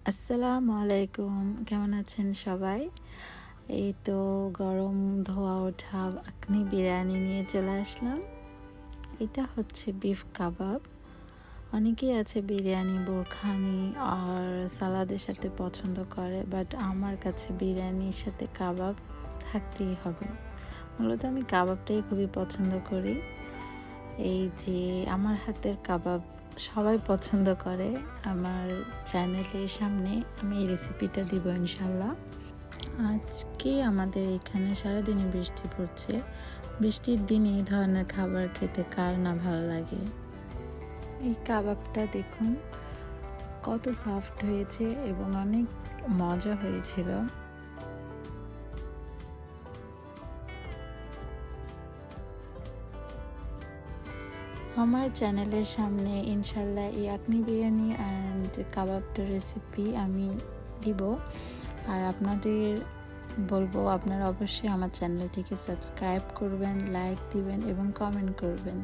আসসালামু আলাইকুম, কেমন আছেন সবাই? এই তো গরম ধোয়া ওঠা আখনি বিরিয়ানি নিয়ে চলে আসলাম। এটা হচ্ছে বিফ কাবাব। অনেকেই আছে বিরিয়ানি, বোরখানি আর সালাদের সাথে পছন্দ করে, বাট আমার কাছে বিরিয়ানির সাথে কাবাব থাকতেই হবে। মূলত আমি কাবাবটাই খুবই পছন্দ করি। এই যে আমার হাতের কাবাব সবাই পছন্দ করে। আমার চ্যানেলের সামনে আমি এই রেসিপিটা দিব ইনশাল্লাহ। আজকে আমাদের এখানে সারাদিনই বৃষ্টি পড়ছে। বৃষ্টির দিনে এই ধরনের খাবার খেতে কার না ভালো লাগে। এই কাবাবটা দেখুন কত সফট হয়েছে এবং অনেক মজা হয়েছিল। আমার চ্যানেলের সামনে ইনশাল্লাহ এই আখনি বিরিয়ানি অ্যান্ড কাবাবটার রেসিপি আমি দিব। আর আপনাদের বলবো আপনারা অবশ্যই আমার চ্যানেলটিকে সাবস্ক্রাইব করবেন, লাইক দিবেন এবং কমেন্ট করবেন।